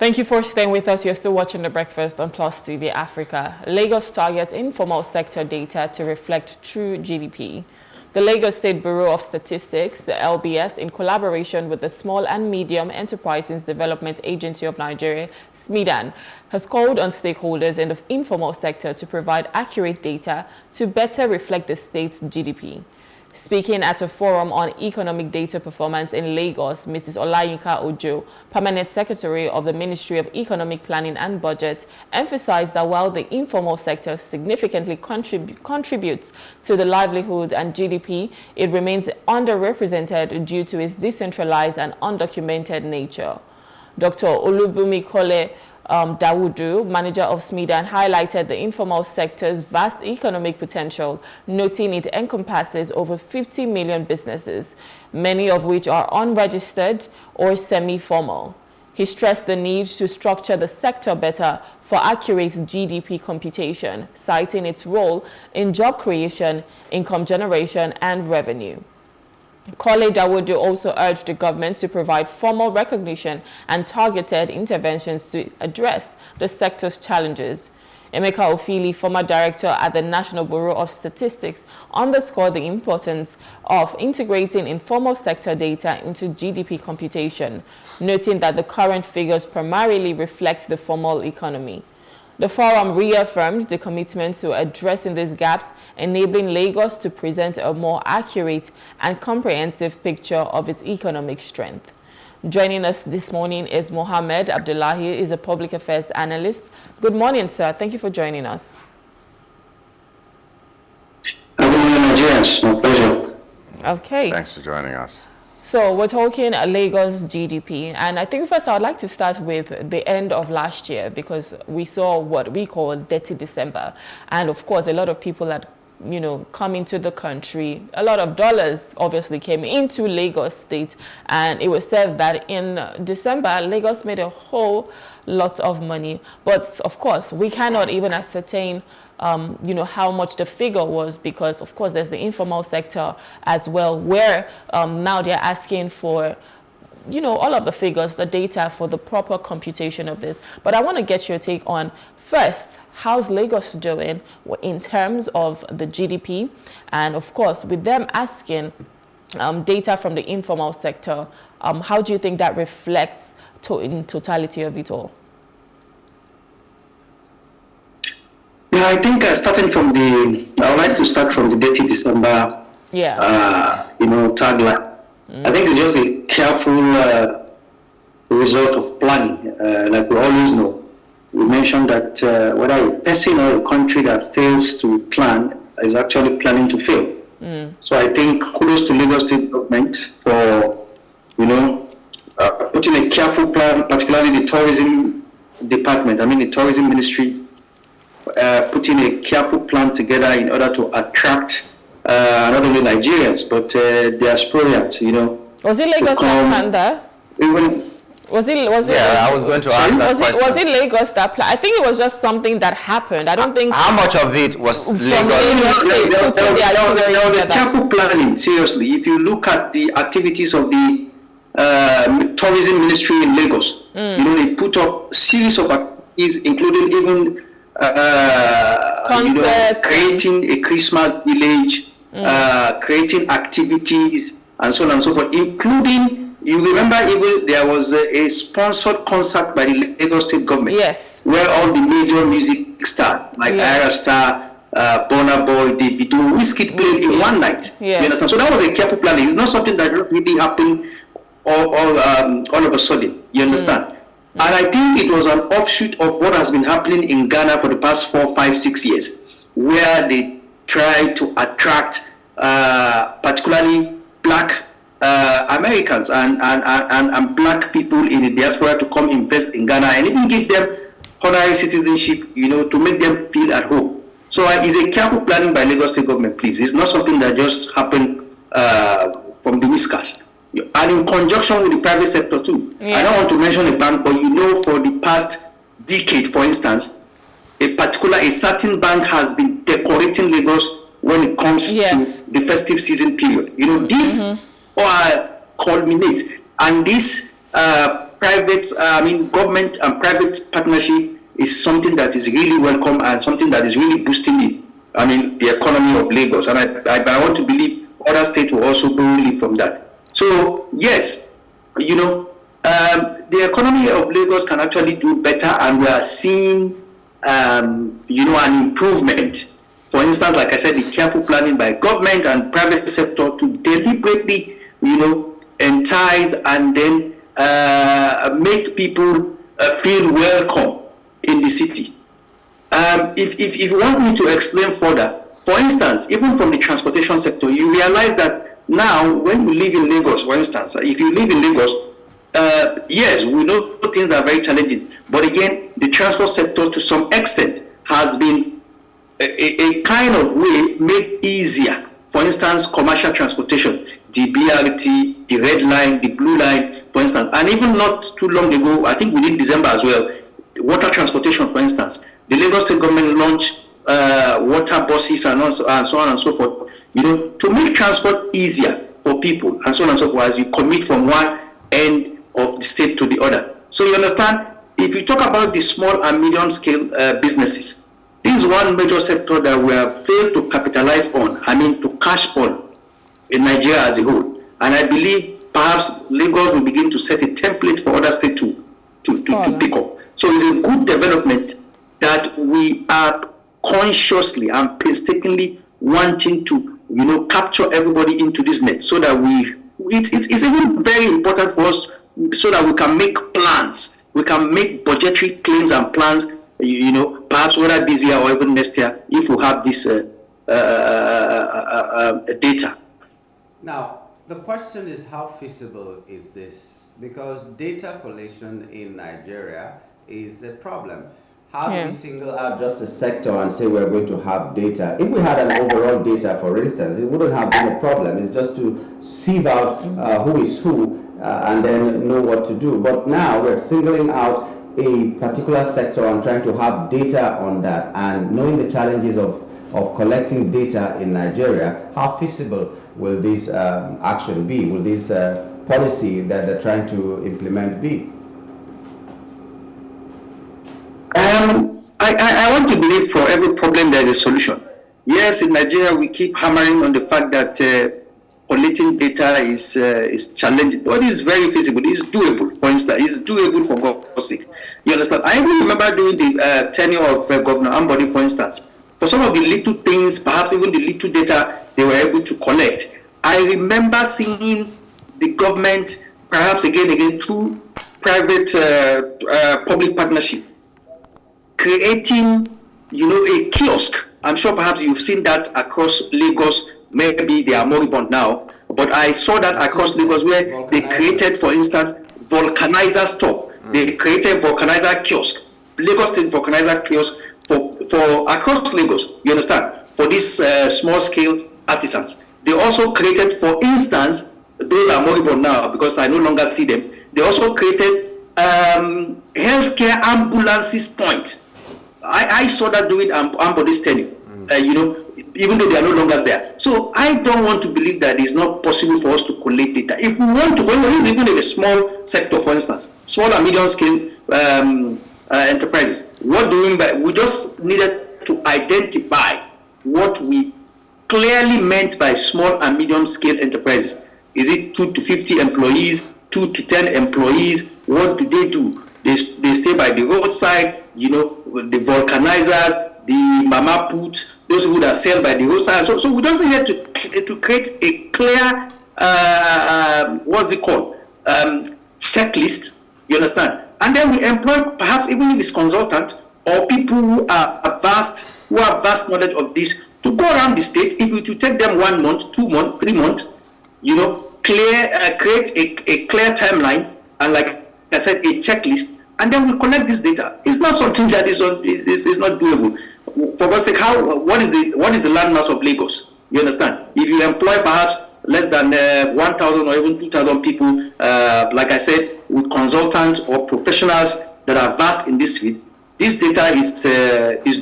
Thank you for staying with us. You're still watching The Breakfast on Plus TV Africa. Lagos targets informal sector data to reflect true GDP. The Lagos State Bureau of Statistics, the LBS, in collaboration with the Small and Medium Enterprises Development Agency of Nigeria, SMEDAN, has called on stakeholders in the informal sector to provide accurate data to better reflect the state's GDP. Speaking at a forum on economic data performance in Lagos, Mrs. Olayinka Ojo, Permanent Secretary of the Ministry of Economic Planning and Budget, emphasized that while the informal sector significantly contributes to the livelihood and GDP, it remains underrepresented due to its decentralized and undocumented nature. Dr. Olubumi Kole Dawudu, manager of SMEDAN, highlighted the informal sector's vast economic potential, noting it encompasses over 50 million businesses, many of which are unregistered or semi-formal. He stressed the need to structure the sector better for accurate GDP computation, citing its role in job creation, income generation, and revenue. Kole Dawudu also urged the government to provide formal recognition and targeted interventions to address the sector's challenges. Emeka Ofili, former director at the National Bureau of Statistics, underscored the importance of integrating informal sector data into GDP computation, noting that the current figures primarily reflect the formal economy. The forum reaffirmed the commitment to addressing these gaps, enabling Lagos to present a more accurate and comprehensive picture of its economic strength. Joining us this morning is Mohammed. Abdullahi is a public affairs analyst. Good morning, sir. Thank you for joining us. Good morning, Nigerians. My pleasure. Okay. Thanks for joining us. So we're talking Lagos GDP, and I think first I would like to start with the end of last year, because we saw what we call Dirty December, and of course a lot of people had come into the country. A lot of dollars obviously came into Lagos State, and it was said that in December Lagos made a whole lot of money. But of course we cannot even ascertain how much the figure was, because of course there's the informal sector as well, where now they're asking for all of the figures, the data for the proper computation of this. But I want to get your take on, first, how's Lagos doing in terms of the GDP, and of course with them asking data from the informal sector, how do you think that reflects in totality of it all? Yeah, I think I would like to start from the Dirty December, tagline. I think it's just a careful result of planning. Like we always know, we mentioned that whether a person or a country that fails to plan is actually planning to fail. So I think kudos to Lagos State government for, putting a careful plan, particularly the tourism department, the tourism ministry, putting a careful plan together in order to attract not only Nigerians but diasporans. Was it Lagos that planned that? Was it? Yeah, I was going to ask that question. Was it Lagos that planned? I think it was just something that happened. I don't think. How much of it was Lagos? There was a careful planning. Seriously, if you look at the activities of the tourism ministry in Lagos, they put up a series of activities, including even creating a Christmas village, creating activities, and so on and so forth, including, you remember, even there was a sponsored concert by the Lagos State government, yes, where all the major music stars like Ira Star, Burna Boy, Davido, Wizkid played in one night. You understand? So that was a careful planning. It's not something that just really happened all of a sudden. You understand? And I think it was an offshoot of what has been happening in Ghana for the past 4, 5, 6 years, where they try to attract particularly black Americans and black people in the diaspora to come invest in Ghana, and even give them honorary citizenship, to make them feel at home. So it's a careful planning by Lagos State government, please. It's not something that just happened from the whiskers. And in conjunction with the private sector too. I don't want to mention a bank, but for the past decade, for instance, a certain bank has been decorating Lagos when it comes to the festive season period. This culminates, and this government and private partnership is something that is really welcome and something that is really boosting the economy of Lagos. And I want to believe other states will also benefit from that. So yes, the economy of Lagos can actually do better, and we are seeing an improvement. For instance, like I said, the careful planning by government and private sector to deliberately, entice and then make people feel welcome in the city. If you want me to explain further, for instance, even from the transportation sector, you realize that now when you live in Lagos, for instance, if you live in Lagos, yes, we know things are very challenging, but again, the transport sector to some extent has been a kind of way made easier. For instance, commercial transportation, the BRT, the red line, the blue line, for instance, and even not too long ago, I think within December as well, water transportation, for instance, the Lagos State government launched water buses and so on and so forth, to make transport easier for people and so on and so forth as you commute from one end of the state to the other. So you understand, if you talk about the small and medium scale businesses, this is one major sector that we have failed to capitalize on, to cash on in Nigeria as a whole. And I believe perhaps Lagos will begin to set a template for other states to pick up. So it's a good development that we are consciously and painstakingly wanting to, capture everybody into this net, so that it's even very important for us so that we can make plans, we can make budgetary claims and plans, perhaps whether this year or even next year, if we have this data. Now, the question is, how feasible is this? Because data collation in Nigeria is a problem. How do we single out just a sector and say we're going to have data? If we had an overall data, for instance, it wouldn't have been a problem. It's just to sieve out who is who and then know what to do. But now we're singling out a particular sector and trying to have data on that, and knowing the challenges of collecting data in Nigeria, how feasible will this action be? Will this policy that they're trying to implement be? I want to believe for every problem there is a solution. Yes, in Nigeria we keep hammering on the fact that collecting data is challenging, but it's very feasible. It's doable. For instance, it's doable for God's sake. You understand? I even remember during the tenure of Governor Ambody, for instance, for some of the little things, perhaps even the little data they were able to collect, I remember seeing the government, perhaps again through private public partnership, creating, a kiosk. I'm sure perhaps you've seen that across Lagos. Maybe they are moribund now, but I saw that across Lagos where they created, for instance, vulcanizer stuff. They created vulcanizer kiosk, Lagos State vulcanizer kiosk for across Lagos. You understand? For these small scale artisans. They also created, for instance, those are moribund now because I no longer see them. They also created healthcare ambulances point. I saw that during Ambody's tenure, even though they are no longer there. So I don't want to believe that it's not possible for us to collect data. If we want to, even in a small sector, for instance, small and medium scale enterprises, what do we mean? We just needed to identify what we clearly meant by small and medium scale enterprises. Is it 2 to 50 employees, 2 to 10 employees? What do? They stay by the roadside, the vulcanizers, the mama puts, those who that sell by the roadside. So we don't need to create a clear, what's it called, checklist, you understand? And then we employ, perhaps even if it's consultant or people who have vast knowledge of this, to go around the state. If it will take them 1 month, 2 months, 3 months, create a clear timeline, and like I said, a checklist, and then we collect this data. It's not something that is not doable. For God's sake, what is the landmass of Lagos? You understand? If you employ perhaps less than 1,000 or even 2,000 people, like I said, with consultants or professionals that are vast in this field, this data is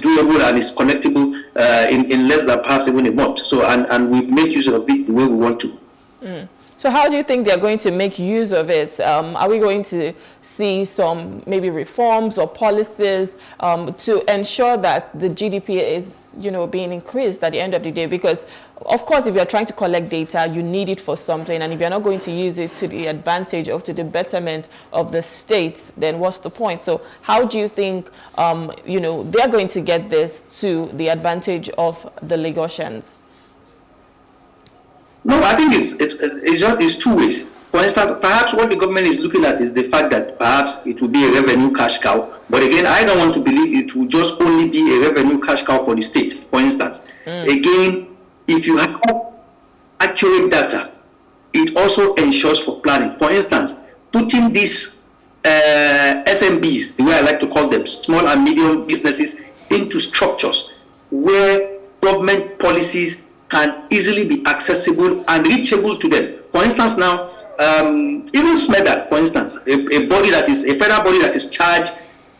doable and is collectible in less than perhaps even a month. So and we make use of it the way we want to. So how do you think they're going to make use of it? Are we going to see some maybe reforms or policies to ensure that the GDP is, being increased at the end of the day? Because, of course, if you're trying to collect data, you need it for something. And if you're not going to use it to the advantage or to the betterment of the state, then what's the point? So how do you think, they're going to get this to the advantage of the Lagosians? No, I think it's two ways. For instance, perhaps what the government is looking at is the fact that perhaps it will be a revenue cash cow. But again, I don't want to believe it will just only be a revenue cash cow for the state, for instance. Again, if you have accurate data, it also ensures for planning. For instance, putting these SMBs, the way I like to call them, small and medium businesses, into structures where government policies can easily be accessible and reachable to them. For instance, now, even SMEDA, for instance, a body that is a federal body that is charged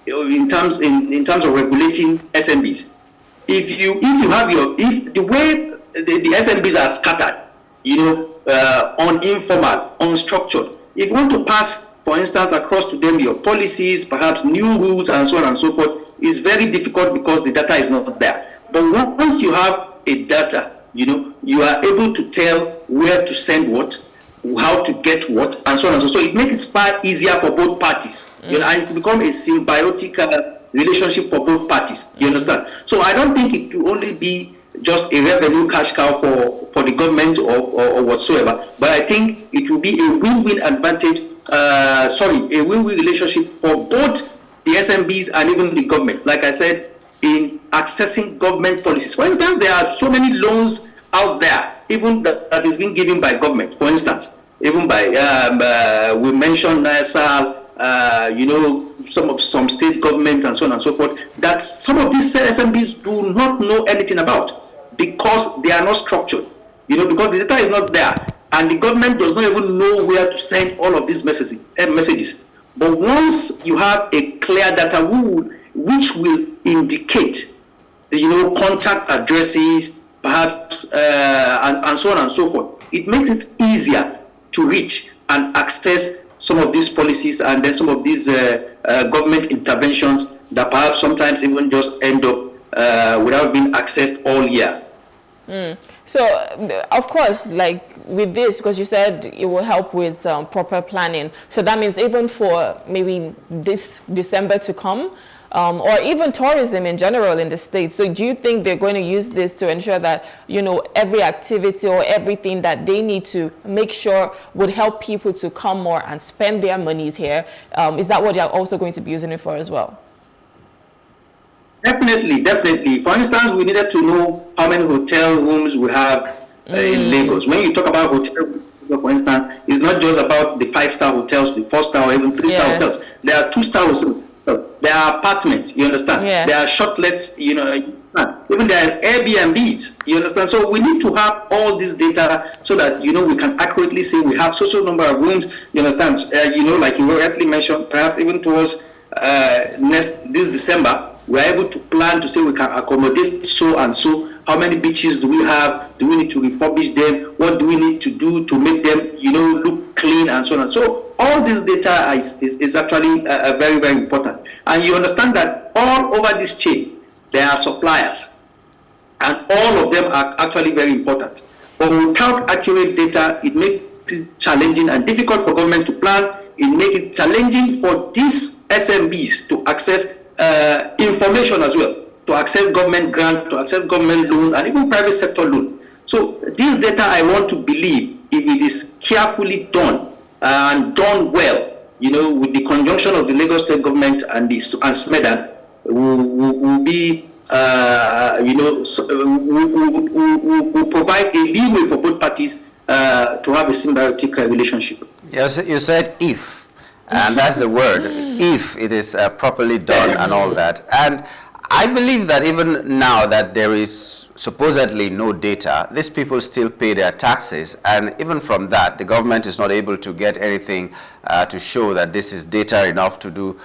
in terms of regulating SMBs. If the way the SMBs are scattered, informal, unstructured, if you want to pass, for instance, across to them your policies, perhaps new rules and so on and so forth, it's very difficult because the data is not there. But once you have a data, you are able to tell where to send what, how to get what, and so on and so on. So it makes it far easier for both parties. And it becomes a symbiotic relationship for both parties. You understand? So I don't think it will only be just a revenue cash cow for the government or whatsoever. But I think it will be a win-win advantage, a win-win relationship for both the SMBs and even the government. Like I said, in accessing government policies. For instance, there are so many loans out there, even that is being given by government. For instance, even by, we mentioned NISAL, some state government and so on and so forth, that some of these SMBs do not know anything about because they are not structured, because the data is not there. And the government does not even know where to send all of these messages. But once you have a clear data which will indicate, contact addresses, perhaps, and so on and so forth, it makes it easier to reach and access some of these policies and then some of these government interventions that perhaps sometimes even just end up without being accessed all year. So, of course, like with this, because you said it will help with proper planning. So that means even for maybe this December to come, or even tourism in general in the States. So do you think they're going to use this to ensure that, every activity or everything that they need to make sure would help people to come more and spend their monies here? Is that what you're also going to be using it for as well? Definitely. For instance, we needed to know how many hotel rooms we have in Lagos. When you talk about hotel rooms, for instance, it's not just about the 5-star hotels, the 4-star or even 3-star hotels. There are 2-star hotels. There are apartments, you understand? Yeah. There are shortlets, even there is Airbnbs, you understand? So we need to have all this data so that, we can accurately say we have social number of rooms, you understand? Like you rightly mentioned, perhaps even towards this December, we're able to plan to say we can accommodate so and so. How many beaches do we have? Do we need to refurbish them? What do we need to do to make them, look clean and so on? So all this data is actually very, very important. And you understand that all over this chain, there are suppliers. And all of them are actually very important. But without accurate data, it makes it challenging and difficult for government to plan. It makes it challenging for these SMBs to access information as well, to access government grant, to access government loans, and even private sector loan. So this data, I want to believe, if it is carefully done and done well, with the conjunction of the Lagos State government and SMEDA, will be, will provide a leeway for both parties to have a symbiotic relationship. Yes, you said if. And that's the word, if it is properly done and all that. And I believe that even now that there is supposedly no data, these people still pay their taxes, and even from that, the government is not able to get anything to show that this is data enough to do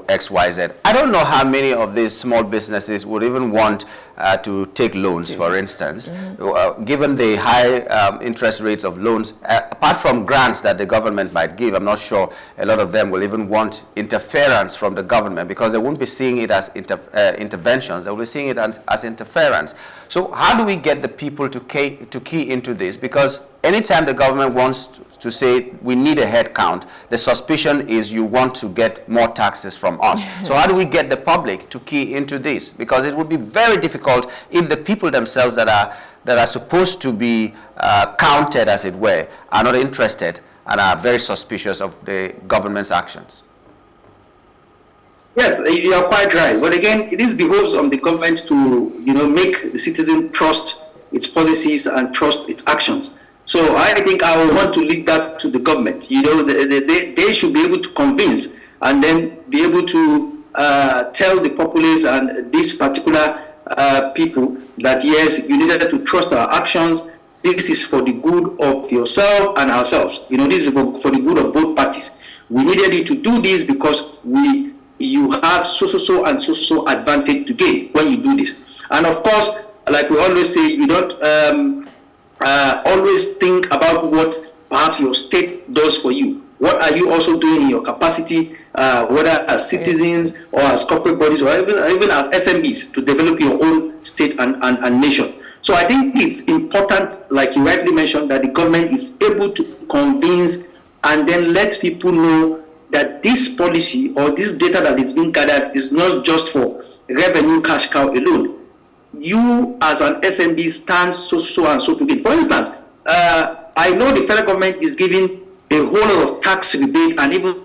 X, Y, Z. I don't know how many of these small businesses would even want to take loans, for instance, given the high interest rates of loans. Apart from grants that the government might give, I'm not sure a lot of them will even want interference from the government, because they won't be seeing it as interventions, they will be seeing it as interference. So how do we get the people to key into this? Because anytime the government wants to say we need a head count, the suspicion is you want to get more taxes from us. So how do we get the public to key into this? Because it would be very difficult if the people themselves that are supposed to be counted, as it were, are not interested and are very suspicious of the government's actions. Yes, you are quite right. But again, it is behoves on the government to, make the citizen trust its policies and trust its actions. So I think I would want to leave that to the government. They should be able to convince and then be able to tell the populace and these particular people that yes, you needed to trust our actions. This is for the good of yourself and ourselves. This is for the good of both parties. We needed you to do this because you have so and so advantage to gain when you do this. And of course, like we always say, you don't always think about what perhaps your state does for you. What are you also doing in your capacity, whether as citizens or as corporate bodies or even as SMBs, to develop your own state and nation? So I think it's important, like you rightly mentioned, that the government is able to convince and then let people know that this policy or this data that is being gathered is not just for revenue cash cow alone. You as an SMB stand so and so to gain. For instance, I know the federal government is giving a whole lot of tax rebate and even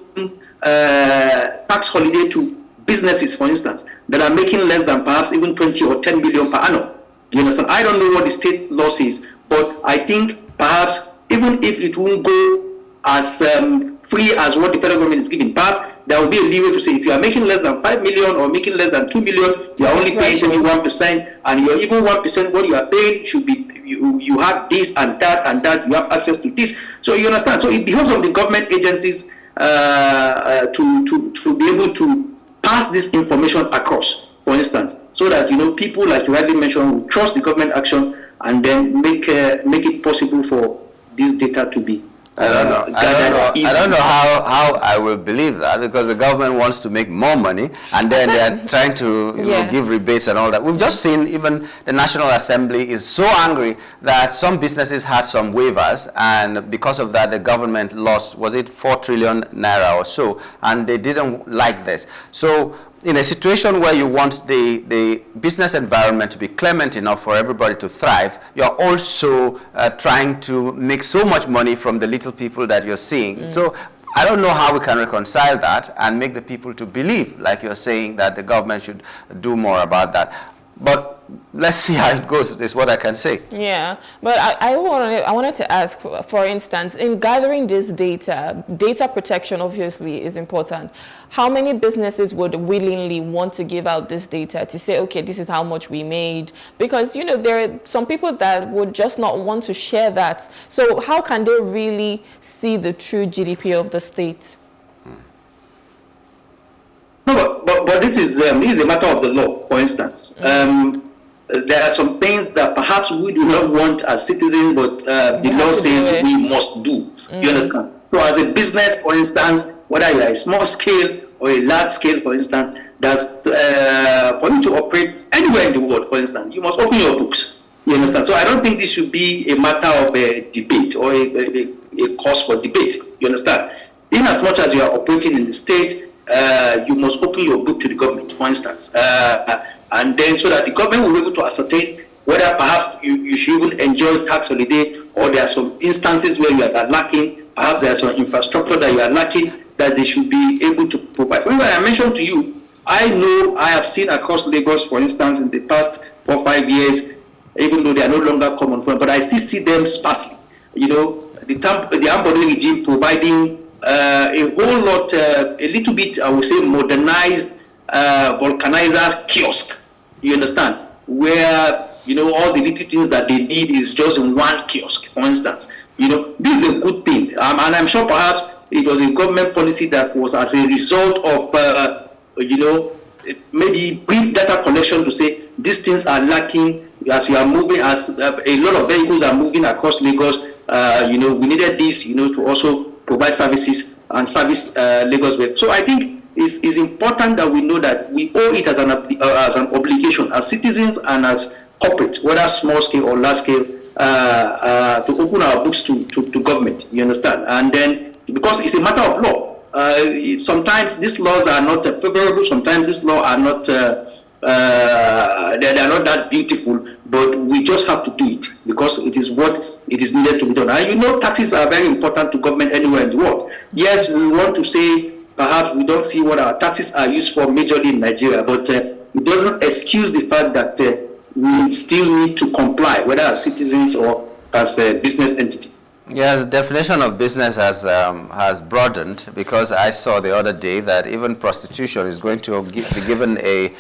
tax holiday to businesses, for instance, that are making less than perhaps even 20 or 10 million per annum. You understand? I don't know what the state law says, but I think perhaps even if it won't go as free as what the federal government is giving, but there will be a leeway to say if you are making less than 5 million or making less than 2 million, you are only paying 21%, and your even 1% what you are paying should be you have this and that, you have access to this. So you understand. So it behoves on the government agencies to be able to pass this information across, for instance, so that people, like you rightly mentioned, will trust the government action and then make it possible for this data to be. I don't know how I will believe that, because the government wants to make more money and then they're trying to give rebates and all that. We've just seen even the National Assembly is so angry that some businesses had some waivers, and because of that the government lost, was it 4 trillion naira or so, and they didn't like this. So in a situation where you want the business environment to be clement enough for everybody to thrive, you're also trying to make so much money from the little people that you're seeing. So I don't know how we can reconcile that and make the people to believe, like you're saying, that the government should do more about that. But let's see how it goes, is what I can say. Yeah, but I wanted to ask, for instance, in gathering this data protection obviously is important. How many businesses would willingly want to give out this data to say, okay, this is how much we made? Because, there are some people that would just not want to share that. So how can they really see the true GDP of the state? No, but this is a matter of the law, for instance. There are some things that perhaps we do not want as citizens, but the law says we must do. You understand? So as a business, for instance, whether you are a small scale or a large scale, for instance, that's for you to operate anywhere in the world, for instance, you must open your books. You understand? So I don't think this should be a matter of a debate or a cause for debate. You understand? In as much as you are operating in the state, you must open your book to the government, for instance, and then so that the government will be able to ascertain whether perhaps you should even enjoy tax holiday, or there are some instances where you are lacking, perhaps there are some infrastructure that you are lacking that they should be able to provide. For instance, I mentioned to you, I have seen across Lagos, for instance, in the past 4 or 5 years, even though they are no longer common, but I still see them sparsely. The Ambode regime providing a whole lot, a little bit, I would say, modernized vulcanizer kiosk. You understand? Where, all the little things that they need is just in one kiosk, for instance. This is a good thing. And I'm sure perhaps it was a government policy that was as a result of, maybe brief data collection to say these things are lacking as we are moving, as a lot of vehicles are moving across Lagos. We needed this, to also provide services and service Lagos. So I think it's important that we know that we owe it as an obligation, as citizens and as corporate, whether small scale or large scale, to open our books to government. You understand? And then, because it's a matter of law. Sometimes these laws are not favorable. Sometimes these laws are not they are not that beautiful. But we just have to do it because it is what it is needed to be done. And taxes are very important to government anywhere in the world. Yes, we want to say perhaps we don't see what our taxes are used for majorly in Nigeria, but it doesn't excuse the fact that we still need to comply, whether as citizens or as a business entity. Yes, definition of business has broadened, because I saw the other day that even prostitution is going to be given a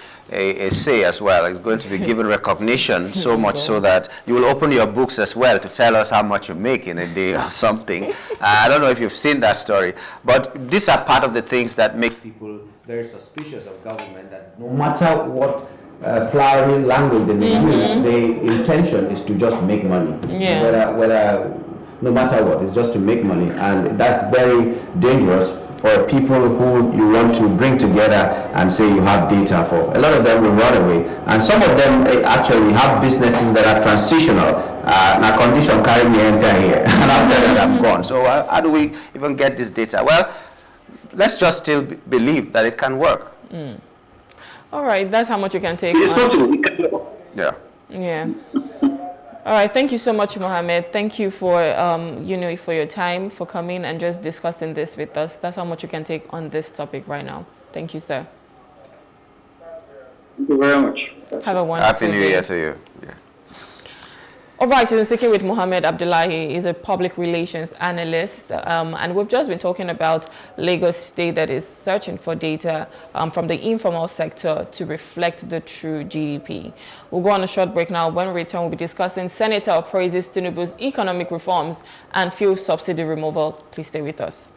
say as well. It's going to be given recognition, so much so that you will open your books as well to tell us how much you make in a day or something. I don't know if you've seen that story, but these are part of the things that make people very suspicious of government, that no matter what flowery language they may use, the intention is to just make money. Yeah. Whether no matter what, it's just to make money, and that's very dangerous for people who you want to bring together and say you have data for. A lot of them will run away, and some of them actually have businesses that are transitional. Now condition carry me enter here, and after that I'm gone. So how do we even get this data? Well, let's just still believe that it can work. All right, that's how much you can take. It's possible. It can work. Yeah. Yeah. All right, thank you so much, Mohammed. Thank you for for your time, for coming and just discussing this with us. That's how much you can take on this topic right now. Thank you, sir. Thank you very much. Have a wonderful Happy New Year to you. Yeah. All right, so speaking with Mohammed Abdullahi, is a public relations analyst, and we've just been talking about Lagos State that is searching for data from the informal sector to reflect the true GDP. We'll go on a short break now. When we return, we'll be discussing Senator praises Tinubu's economic reforms and fuel subsidy removal. Please stay with us.